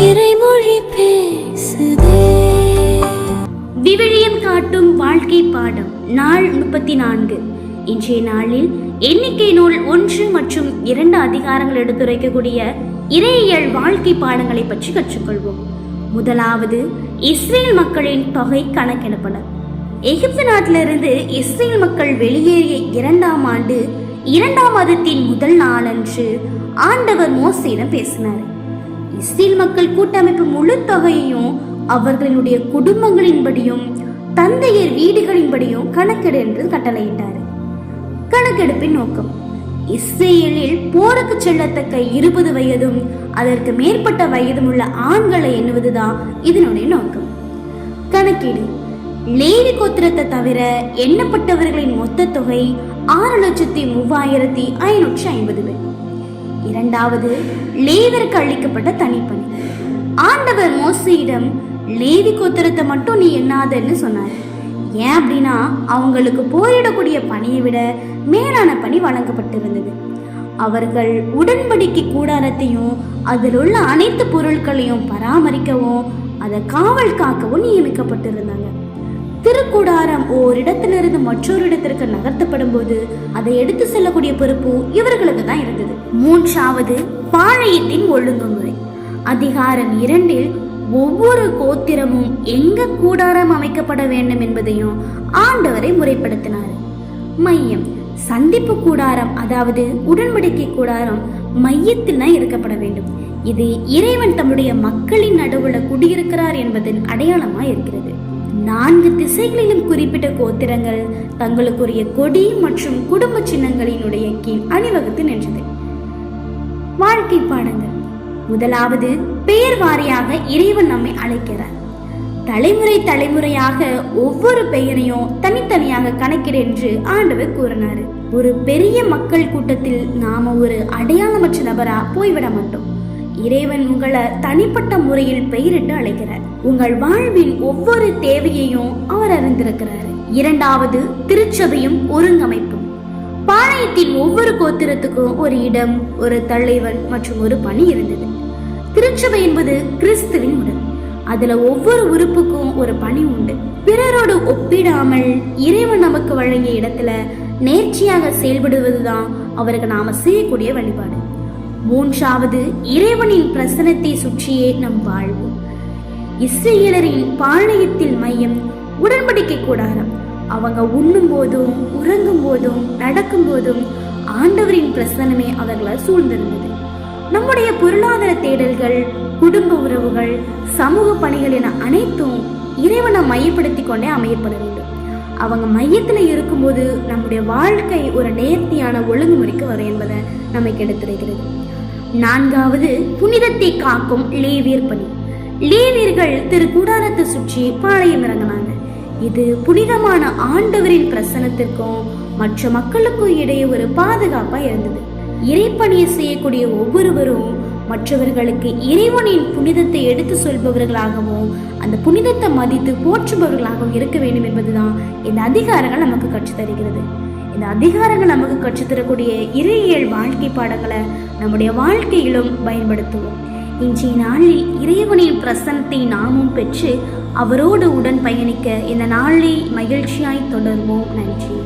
இறைமொழி பேசுதே. விவிலியம் காட்டும் வாழ்க்கை பாடம் நாள் 34. இன்றைய நாளில் எண்ணிக்கை நூல் 1 மற்றும் 2 அதிகாரங்கள் எடுத்துரைக்கக்கூடிய இறையியல் வாழ்க்கை பாடங்களை பற்றி கற்றுக்கொள்வோம். முதலாவது, இஸ்ரேல் மக்களின் தொகை கணக்கெடுப்பனர். எகிப்து நாட்டிலிருந்து இஸ்ரேல் மக்கள் வெளியேறிய 2ஆம் ஆண்டு 2ஆம் மாதத்தின் முதல் நாளன்று ஆண்டவர் மோசேயிடம் பேசினார். இஸ்ரேல் மக்கள் கூட்டமைப்பு முழு தொகையையும் அவர்களுடைய குடும்பங்களின்படியும் தந்தையர் வீடுகளின்படியும் கணக்கெடு என்று கட்டளையிட்டார். கணக்கெடுப்பின் நோக்கம், இஸ்ரேலில் போருக்கு செல்லத்தக்க 20 வயதும் அதற்கு மேற்பட்ட வயதும் உள்ள ஆண்களை எண்ணுவதுதான் இதனுடைய நோக்கம். கணக்கீடு, லேவி கோத்திரத்தை தவிர எண்ணப்பட்டவர்களின் மொத்த தொகை 6,03,550 பேர். இரண்டாவது, லேவியருக்கு அளிக்கப்பட்ட தனிப்பணி. ஆண்டவர் மோசேயிடம் லேவி கோத்திரத்தை மட்டும் நீ எண்ணாதன்னு சொன்னார். ஏன் அப்படின்னா அவங்களுக்கு போரிடக்கூடிய பணியை விட மேலான பணி வழங்கப்பட்டிருந்தது. அவர்கள் உடன்படிக்கை கூடாரத்தையும் அதில் உள்ள அனைத்து பொருட்களையும் பராமரிக்கவும் அதை காவல் காக்கவும் நியமிக்கப்பட்டிருந்தாங்க. திருக்கூடாரம் ஓரிடத்திலிருந்து மற்றொரு இடத்திற்கு நகர்த்தப்படும் போது அதை எடுத்து செல்லக்கூடிய பொறுப்பு இவர்களுக்கு தான் இருந்தது. மூன்றாவது, பாளையத்தின் ஒழுங்குமுறை. அதிகாரம் 2 ஒவ்வொரு கோத்திரமும் எங்க கூடாரம் அமைக்கப்பட வேண்டும் என்பதையும் ஆண்டவரை முறைப்படுத்தினார். மையம், சந்திப்பு கூடாரம் அதாவது உடன்படிக்கை கூடாரம் மையத்தில் இருக்கப்பட வேண்டும். இது இறைவன் தம்முடைய மக்களின் நடுவுல குடியிருக்கிறார் என்பதன் அடையாளமா இருக்கிறது. 4 திசைகளிலும் குறிப்பிட்ட கோத்திரங்கள் தங்களுக்குரிய கொடி மற்றும் குடும்ப சின்னங்களினுடைய கீழ் அணிவகுத்து நின்றது. வாழ்க்கை பாடங்கள். முதலாவது, பெயர் வாரியாக இறைவன் நம்மை அழைக்கிறார். தலைமுறை தலைமுறையாக ஒவ்வொரு பெயரையும் தனித்தனியாக கணக்கிடு என்று ஆண்டவர் கூறினார். ஒரு பெரிய மக்கள் கூட்டத்தில் நாம ஒரு அடையாளமற்ற நபரா போய்விட மாட்டோம். இறைவன் உங்களை தனிப்பட்ட முறையில் பெயரிட்டு அழைக்கிறார். உங்கள் வாழ்வின் ஒவ்வொரு தேவையையும் அவர் அறிந்திருக்கிறார். இரண்டாவது, திருச்சபையும் ஒருங்கமைப்பும். பாளையத்தின் ஒவ்வொரு கோத்திரத்துக்கும் ஒரு இடம், ஒரு தலைவன் மற்றும் ஒரு பணி இருந்தது. திருச்சபை என்பது கிறிஸ்துவின் உடல். அதுல ஒவ்வொரு உறுப்புக்கும் ஒரு பணி உண்டு. பிறரோடு ஒப்பிடாமல் இறைவன் நமக்கு வழங்கிய இடத்துல நேர்ச்சியாக செயல்படுவதுதான் அவருக்கு நாம செய்யக்கூடிய வழிபாடு. மூன்றாவது, இறைவனின் பிரசனத்தை சுற்றியே நம் வாழ்வு. இஸ்ரேலரின் பாளையத்தில் மையம் உடன்படிக்கை கூடாரம். அவங்க உண்ணும் போதும் உறங்கும் போதும் நடக்கும் போதும் ஆண்டவரின் பிரசனமே அவர்களால் சூழ்ந்திருந்தது. நம்முடைய பொருளாதார தேடல்கள், குடும்ப உறவுகள், சமூக பணிகள் என அனைத்தும் இறைவனை மையப்படுத்தி கொண்டே அமையப்பட வேண்டும். அவங்க மையத்துல இருக்கும்போது நம்முடைய வாழ்க்கை ஒரு நேர்த்தியான ஒழுங்குமுறைக்கு வரும் என்பதை நமக்கு எடுத்துரைக்கிறது. நான்காவது, புனிதத்தை காக்கும் லேவியர் பணி. லேவியர்கள் திரு கூடாரத்தை சுற்றி பாளையம் இறங்கினாங்க. இது புனிதமான ஆண்டவரின் பிரசனத்திற்கும் மற்ற மக்களுக்கும் இடையே ஒரு பாதுகாப்பா இருந்தது. இறைப்பணியை செய்யக்கூடிய ஒவ்வொருவரும் மற்றவர்களுக்கு இறைவனின் புனிதத்தை எடுத்து சொல்பவர்களாகவும் அந்த புனிதத்தை மதித்து போற்றுபவர்களாகவும் இருக்க வேண்டும் என்பதுதான் இந்த அதிகாரங்கள் நமக்கு கற்றுத்தருகிறது. இந்த அதிகாரங்கள் நமக்கு கற்றுத்தரக்கூடிய இறையியல் வாழ்க்கை பாடங்களை நம்முடைய வாழ்க்கையிலும் பயன்படுத்துவோம். இன்றைய நாளில் இறைவனின் பிரசன்னத்தை நாமும் பெற்று அவரோடு உடன் பயணிக்க இந்த நாளை மகிழ்ச்சியாய் தொடர்வோம். நன்றி.